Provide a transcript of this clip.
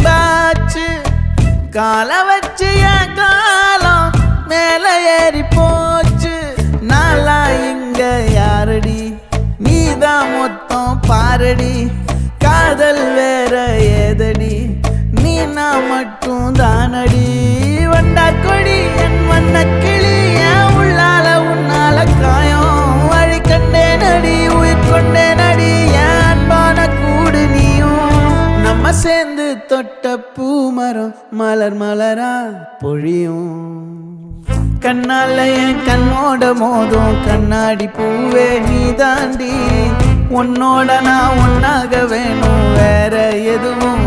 வம்பாச்சு கால வச்சு என் காலம் மேல ஏறி போச்சு நாளா இங்க யாரடி நீதான் மொத்தம் பாரடி காதல் வேற ஏதடி நீ நான் மட்டும் தானடி வண்டா கொடி என் வண்ண கிளி என் உள்ளால உன்னால காயம் வழி கண்டே நடி உயிர் கொண்டே நடி என் அன்பான கூடு நீயும் நம்ம சேர்ந்து தொட்ட பூமரம் மலர் மலரா பொழியும் கண்ணால என் கண்ணோட மோதும் கண்ணாடி பூவே நீ தாண்டி உன்னோட நான் ஒன்னாக வேணும் வேற எதுவும்